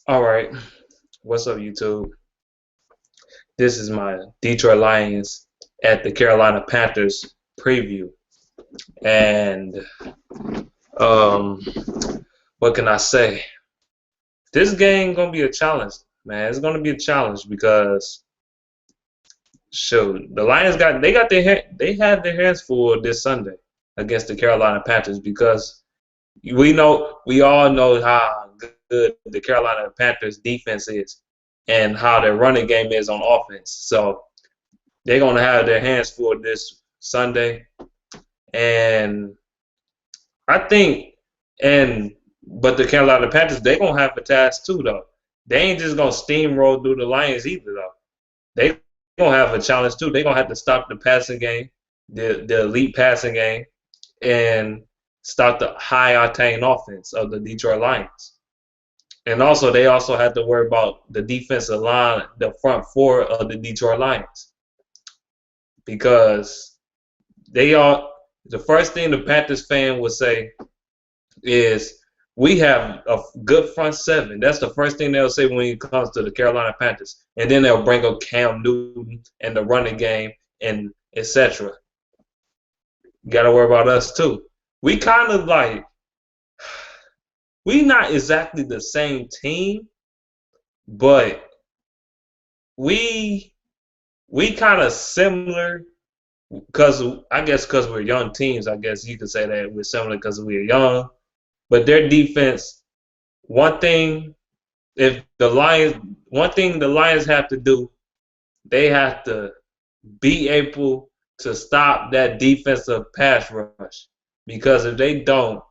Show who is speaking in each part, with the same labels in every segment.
Speaker 1: All right, what's up, YouTube? This is my Detroit Lions at the Carolina Panthers preview, and um, what can I say? This game gonna be a challenge, man. It's gonna be a challenge because shoot, the Lions got they had their hands full this Sunday against the Carolina Panthers because we all know how good the Carolina Panthers defense is and how their running game is on offense. So they're gonna have their hands full this Sunday, and I think, and but the Carolina Panthers they're gonna have a task too, though. They ain't just gonna steamroll through the Lions either, though. They gonna have a challenge too. They're gonna have to stop the passing game, the elite passing game, and stop the high octane offense of the Detroit Lions. And also, they also have to worry about the defensive line, the front four of the Detroit Lions, because they are the first thing the Panthers fan would say is we have a good front seven. That's the first thing they'll say when it comes to the Carolina Panthers, and then they'll bring up Cam Newton and the running game and etc. You got to worry about us too. We kind of like we not exactly the same team, but we we kind of similar because I guess because we're young teams. I guess you could say that we're similar because we're young. But their defense, one thing, if the Lions, one thing the Lions have to do, they have to be able to stop that defensive pass rush. Because if they don't,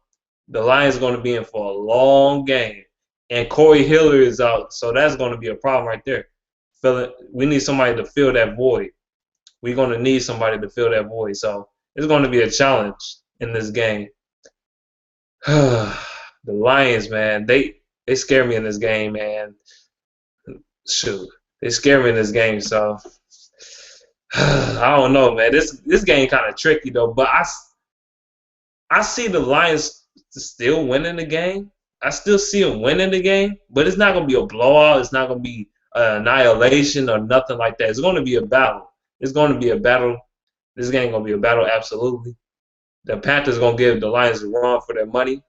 Speaker 1: the Lions are going to be in for a long game. And Corey Hiller is out, so that's going to be a problem right there. We need somebody to fill that void. We're going to need somebody to fill that void. So it's going to be a challenge in this game. The Lions, man, they scare me in this game, man. Shoot, they scare me in this game. So I don't know, man. This game kind of tricky though. But I see the Lions still winning the game. I still see them winning the game, but it's not gonna be a blowout. It's not gonna be an annihilation or nothing like that. It's gonna be a battle. It's gonna be a battle. This game gonna be a battle, absolutely. The Panthers gonna give the Lions a run for their money.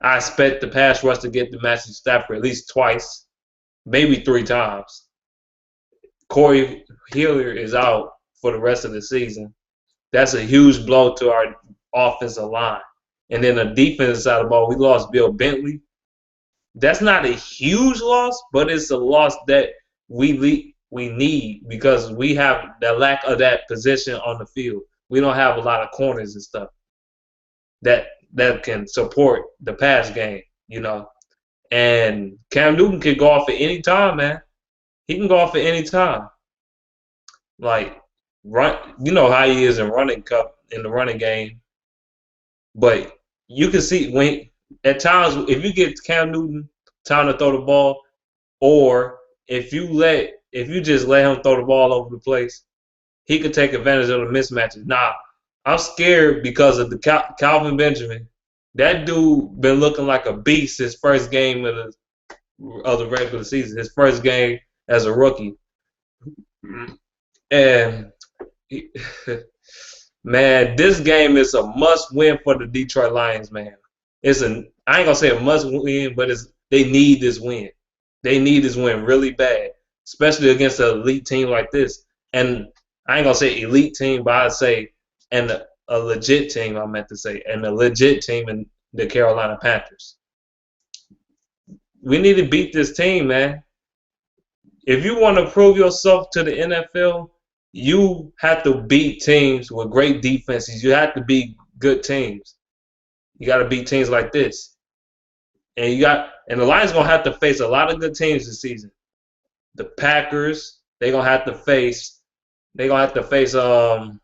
Speaker 1: I expect the pass rush to get to Matthew Stafford at least twice, maybe three times. Corey Hiller is out for the rest of the season. That's a huge blow to our offensive line. And then the defense side of the ball, we lost Bill Bentley. That's not a huge loss, but it's a loss that we need because we have the lack of that position on the field. We don't have a lot of corners and stuff that can support the pass game, you know. And Cam Newton can go off at any time, man. He can go off at any time. Like you know how he is in running cup in the running game. But you can see when at times if you get Cam Newton time to throw the ball, or if you just let him throw the ball over the place, he could take advantage of the mismatches. Now, I'm scared because of the Calvin Benjamin. That dude been looking like a beast his first game of the regular season, his first game as a rookie, and he, man, this game is a must-win for the Detroit Lions, man. I ain't gonna say a must-win, but they need this win. They need this win really bad, especially against an elite team like this. And I ain't gonna say elite team, but I'd say and a legit team. I meant to say, and a legit team in the Carolina Panthers. We need to beat this team, man. If you want to prove yourself to the NFL, you have to beat teams with great defenses. You have to beat good teams. You got to beat teams like this, and the Lions gonna have to face a lot of good teams this season. The Packers, they're gonna have to face. They're gonna have to face the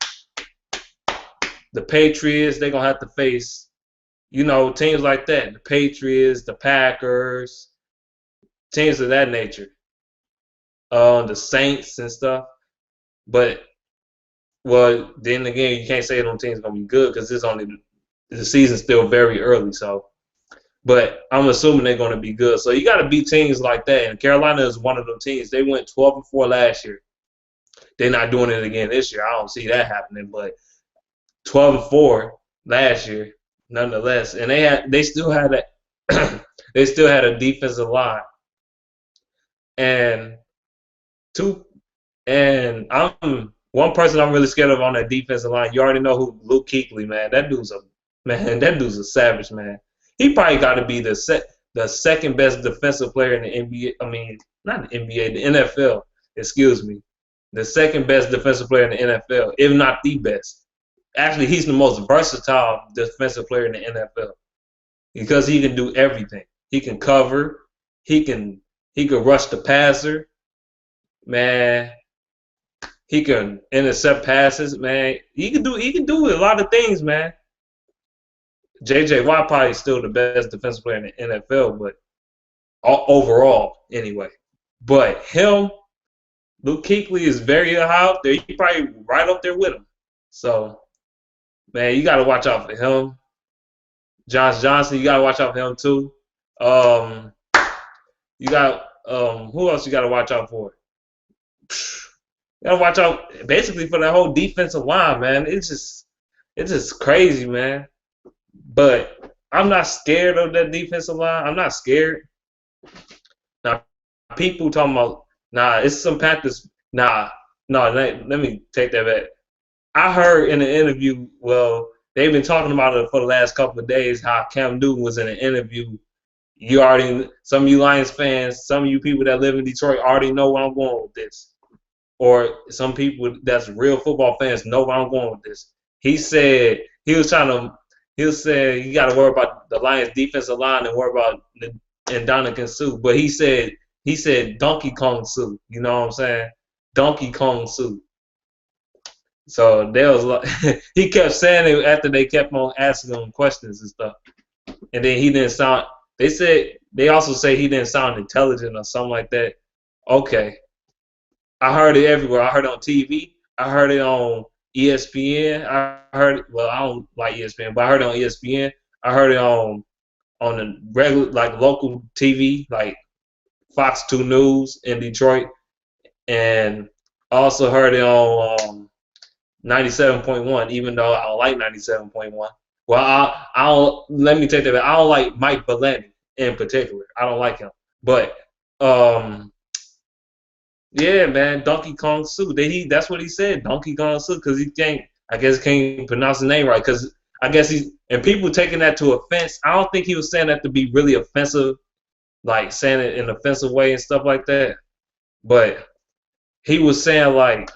Speaker 1: Patriots. They're gonna have to face, teams like that. The Patriots, the Packers, teams of that nature. The Saints and stuff. But well, then again, you can't say them teams gonna be good because the season's still very early. So but I'm assuming they're going to be good. So you got to beat teams like that. And Carolina is one of them teams. They went 12-4 last year. They're not doing it again this year. I don't see that happening. But 12-4 last year, nonetheless, and they still had they still had a defensive line and two. And I'm one person I'm really scared of on that defensive line. You already know who Luke Kuechly, man. That dude's a savage, man. He probably got to be the second best defensive player in the NBA. I mean, not the NBA, the NFL. Excuse me, the second best defensive player in the NFL, if not the best. Actually, he's the most versatile defensive player in the NFL because he can do everything. He can cover. He can rush the passer, man. He can intercept passes, man. He can do a lot of things, man. J.J. Watt probably still the best defensive player in the NFL, but overall, anyway. But him, Luke Kuechly is very high up there. He probably right up there with him. So, man, you got to watch out for him. Josh Johnson, you got to watch out for him too. You got who else you got to watch out for? You got to watch out basically for that whole defensive line, man. It's just crazy, man. But I'm not scared of that defensive line. I'm not scared. Now, people talking about, it's some Panthers. No, let me take that back. I heard in an interview, well, they've been talking about it for the last couple of days, how Cam Newton was in an interview. Some of you Lions fans, some of you people that live in Detroit already know where I'm going with this. Or some people that's real football fans know where I'm going with this. He said you got to worry about the Lions defensive line and worry about Ndamukong Suh. But he said Donkey Kong Suh. You know what I'm saying? Donkey Kong Suh. So there was like, he kept saying it after they kept on asking him questions and stuff. And then he didn't sound. They also say he didn't sound intelligent or something like that. Okay. I heard it everywhere. I heard it on TV. I heard it on ESPN. I don't like ESPN, but I heard it on ESPN. I heard it on the regular, like local TV, like Fox 2 News in Detroit. And I also heard it on 97.1, even though I don't like 97.1. Well, I don't. Let me take that back. I don't like Mike Bellamy in particular. I don't like him. But yeah, man, Donkey Kong Suh. That's what he said, Donkey Kong Suh, because I guess can't pronounce the name right. Because I guess and people taking that to offense. I don't think he was saying that to be really offensive, like saying it in an offensive way and stuff like that. But he was saying like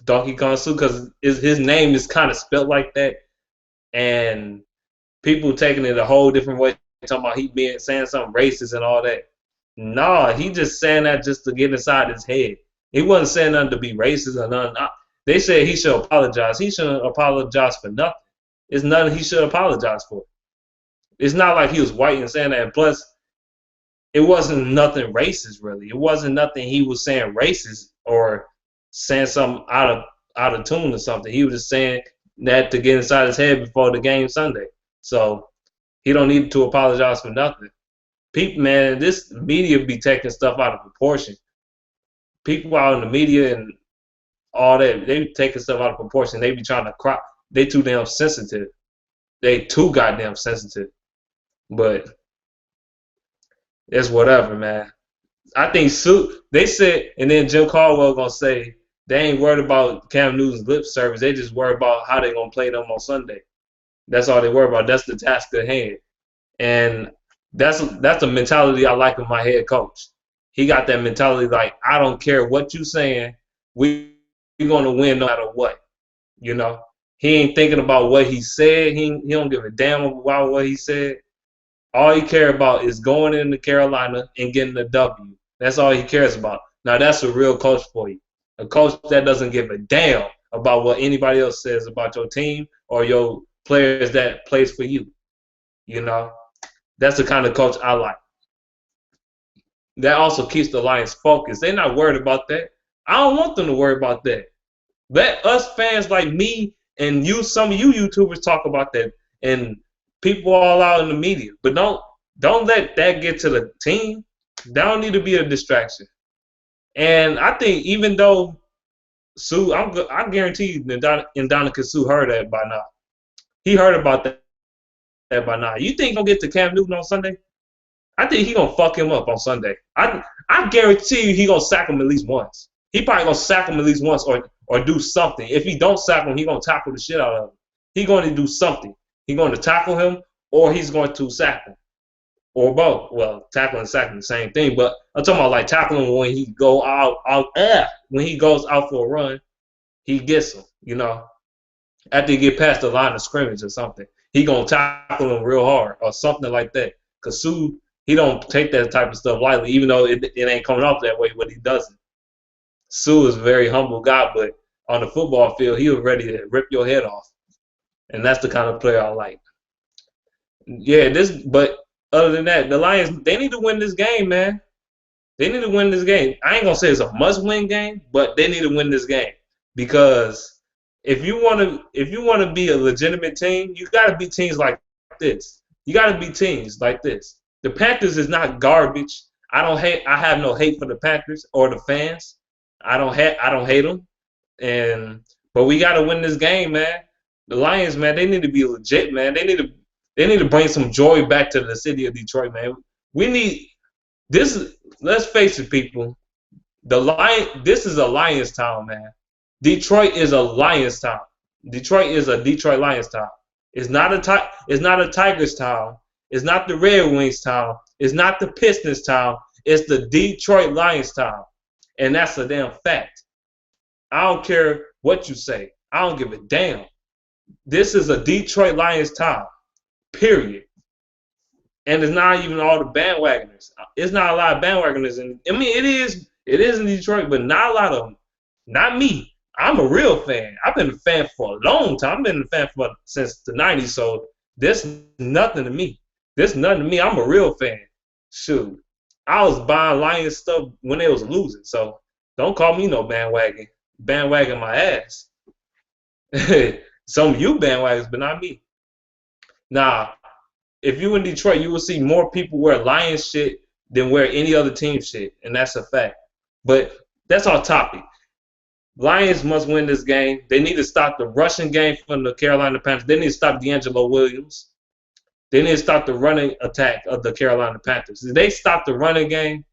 Speaker 1: Donkey Kong Suh because his name is kind of spelled like that, and people taking it a whole different way, talking about he saying something racist and all that. Nah, he just saying that just to get inside his head. He wasn't saying nothing to be racist or nothing. They said he should apologize. He shouldn't apologize for nothing. It's nothing he should apologize for. It's not like he was white and saying that. And plus, it wasn't nothing racist, really. It wasn't nothing he was saying racist or saying something out of tune or something. He was just saying that to get inside his head before the game Sunday. So he don't need to apologize for nothing. People, man, this media be taking stuff out of proportion. People out in the media and all that, they be taking stuff out of proportion. They be trying to cry. They too damn sensitive. They too goddamn sensitive. But it's whatever, man. I think they said, and then Jim Caldwell gonna say they ain't worried about Cam Newton's lip service. They just worried about how they gonna play them on Sunday. That's all they worry about. That's the task at hand. And that's a mentality I like in my head coach. He got that mentality like, I don't care what you saying, we're gonna win no matter what. You know, he ain't thinking about what he said. He don't give a damn about what he said. All he cares about is going into Carolina and getting a W. That's all he cares about. Now that's a real coach for you. A coach that doesn't give a damn about what anybody else says about your team or your players that plays for you. You know, that's the kind of coach I like. That also keeps the Lions focused. They're not worried about that. I don't want them to worry about that. Let us fans like me and you, some of you YouTubers talk about that. And people all out in the media. But don't let that get to the team. That don't need to be a distraction. And I think even though Sue, I guarantee you, Ndamukong Suh heard that by now. He heard about that by now. You think he'll get to Cam Newton on Sunday? I think he gonna fuck him up on Sunday. I guarantee you he gonna sack him at least once. He probably gonna sack him at least once or do something. If he don't sack him, he gonna tackle the shit out of him. He gonna do something. He gonna tackle him or he's going to sack him. Or both. Well, tackling and sacking the same thing, but I'm talking about like tackling when he when he goes out for a run, he gets him, you know. After he get past the line of scrimmage or something. He gonna tackle him real hard or something like that. Cause Sue, he don't take that type of stuff lightly, even though it ain't coming off that way, but he doesn't. Sue is a very humble guy, but on the football field, he was ready to rip your head off. And that's the kind of player I like. Yeah, but other than that, the Lions, they need to win this game, man. They need to win this game. I ain't gonna say it's a must-win game, but they need to win this game. Because if you wanna be a legitimate team, you gotta beat teams like this. You gotta beat teams like this. The Panthers is not garbage. I have no hate for the Panthers or the fans. I don't hate them. But we gotta win this game, man. The Lions, man, they need to be legit, man. They need to bring some joy back to the city of Detroit, man. We need this. Let's face it, people. This is a Lions town, man. Detroit is a Lions town. Detroit is a Detroit Lions town. It's not a Tigers town. It's not the Red Wings town. It's not the Pistons town. It's the Detroit Lions town, and that's a damn fact. I don't care what you say. I don't give a damn. This is a Detroit Lions town, period. And it's not even all the bandwagoners. It's not a lot of bandwagoners. I mean, it is in Detroit, but not a lot of them. Not me. I'm a real fan. I've been a fan for a long time. I've been a fan since the 90s, so this is nothing to me. I'm a real fan. Shoot. I was buying Lions stuff when they was losing, so don't call me no bandwagon. Bandwagon my ass. Some of you bandwagons, but not me. Now, if you in Detroit, you will see more people wear Lions shit than wear any other team shit, and that's a fact. But that's our topic. Lions must win this game. They need to stop the rushing game from the Carolina Panthers. They need to stop D'Angelo Williams. They need to stop the running attack of the Carolina Panthers. If they stop the running game,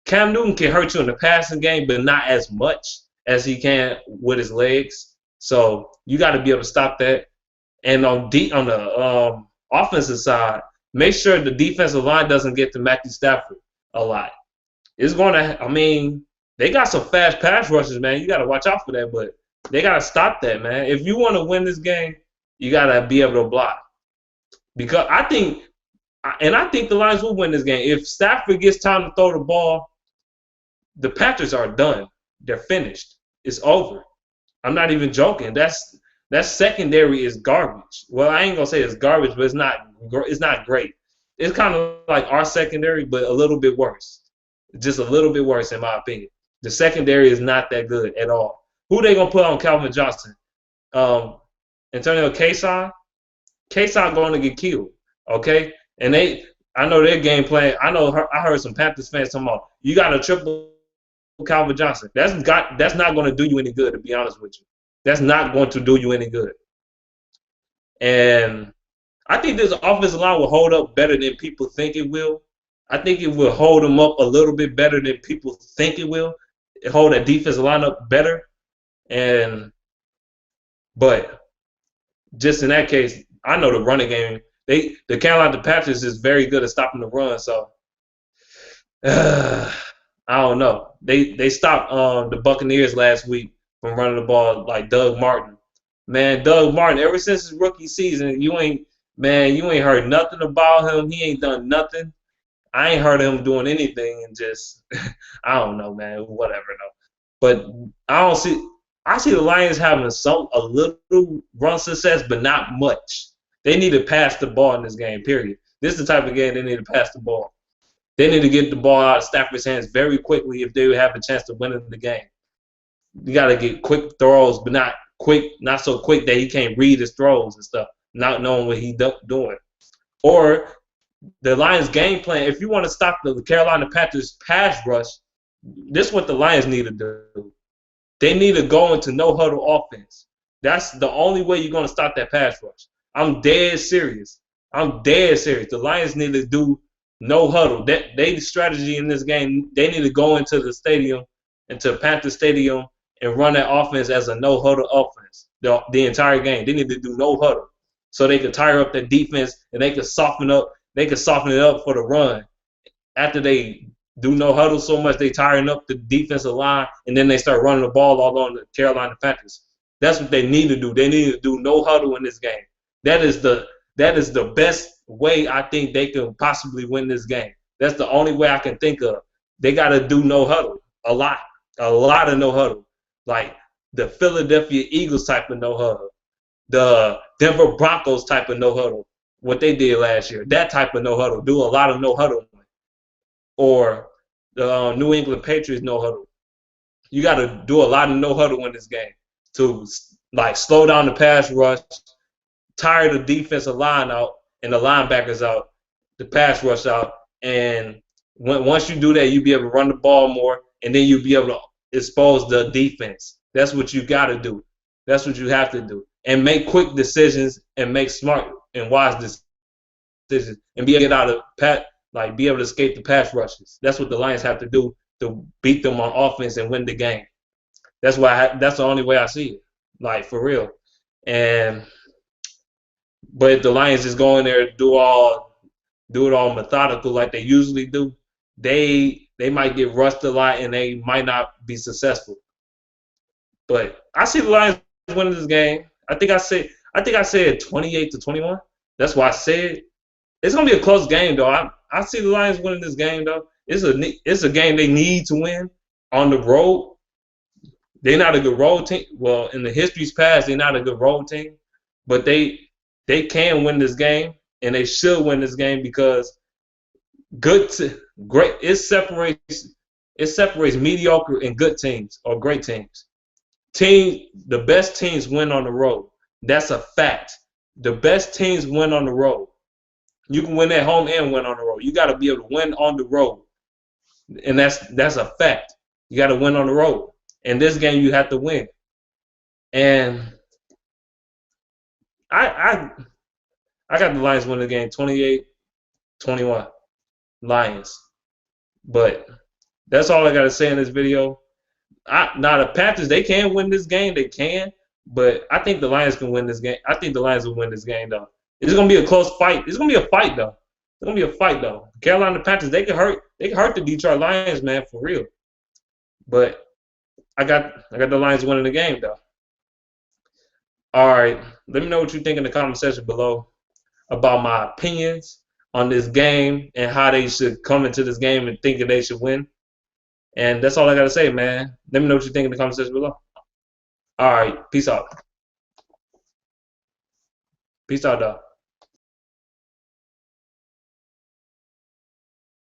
Speaker 1: Cam Newton can hurt you in the passing game, but not as much as he can with his legs. So you got to be able to stop that. And on the offensive side, make sure the defensive line doesn't get to Matthew Stafford a lot. It's going to, I mean, they got some fast pass rushes, man. You got to watch out for that, but they got to stop that, man. If you want to win this game, you got to be able to block. Because I think the Lions will win this game. If Stafford gets time to throw the ball, the Panthers are done. They're finished. It's over. I'm not even joking. That secondary is garbage. Well, I ain't gonna say it's garbage, but it's not great. It's kind of like our secondary, but a little bit worse. Just a little bit worse, in my opinion. The secondary is not that good at all. Who they gonna put on Calvin Johnson? Antonio Cason? Cason going to get killed. Okay, and I know their game plan. I heard some Panthers fans talking about you got to triple Calvin Johnson. That's not going to do you any good, to be honest with you. That's not going to do you any good. And I think this offensive line will hold up better than people think it will. I think it will hold them up a little bit better than people think it will. Hold that defensive line up better. But just in that case, I know the running game. The Carolina Panthers is very good at stopping the run. So I don't know. They stopped the Buccaneers last week from running the ball like Doug Martin. Man, Doug Martin, ever since his rookie season, you ain't heard nothing about him. He ain't done nothing. I ain't heard him doing anything, and just I don't know, man. Whatever, though. But I see the Lions having a little run success, but not much. They need to pass the ball in this game, period. This is the type of game they need to pass the ball. They need to get the ball out of Stafford's hands very quickly if they have a chance to win the game. You got to get quick throws, but not so quick that he can't read his throws and stuff, not knowing what he's doing. Or the Lions' game plan. If you want to stop the Carolina Panthers pass rush, this is what the Lions need to do. They need to go into no huddle offense. That's the only way you're going to stop that pass rush. I'm dead serious. I'm dead serious. The Lions need to do no huddle. They strategy in this game. They need to go into the stadium, into Panther Stadium, and run that offense as a no huddle offense the entire game. They need to do no huddle so they could tire up their defense and they could soften up. They could soften it up for the run after they do no huddle so much, they tiring up the defensive line, and then they start running the ball all on the Carolina Panthers. That's what they need to do. They need to do no huddle in this game. That is the best way I think they can possibly win this game. That's the only way I can think of. They got to do no huddle a lot of no huddle, like the Philadelphia Eagles type of no huddle, the Denver Broncos type of no huddle, what they did last year. That type of no huddle. Do a lot of no huddle. Or the New England Patriots no huddle. You got to do a lot of no huddle in this game to like slow down the pass rush, tire the defensive line out and the linebackers out, the pass rush out, and once you do that, you'll be able to run the ball more, and then you'll be able to expose the defense. That's what you got to do. That's what you have to do, and make quick decisions and make smart and wise decisions, and be able to get out of be able to escape the pass rushes. That's what the Lions have to do to beat them on offense and win the game. That's the only way I see it, like for real. But if the Lions just go in there and do it all methodical like they usually do, they might get rushed a lot and they might not be successful. But I see the Lions winning this game. I think I said 28-21. That's why I said it's gonna be a close game though. I see the Lions winning this game though. It's a game they need to win on the road. They're not a good road team. Well, in the history's past, they're not a good road team, but they can win this game, and they should win this game because great. It separates mediocre and good teams or great teams. The best teams win on the road. That's a fact. The best teams win on the road. You can win at home and win on the road. You got to be able to win on the road, and that's a fact. You got to win on the road. In this game, you have to win. And I got the Lions winning the game 28-21. Lions. But that's all I got to say in this video. Now, the Panthers, they can win this game. They can. But I think the Lions can win this game. I think the Lions will win this game, though. It's going to be a close fight. It's going to be a fight, though. It's going to be a fight, though. Carolina Panthers, they can hurt the Detroit Lions, man, for real. But I got the Lions winning the game, though. All right. Let me know what you think in the comment section below about my opinions on this game and how they should come into this game and think that they should win. And that's all I got to say, man. Let me know what you think in the comment section below. All right. Peace out. Peace out, dog.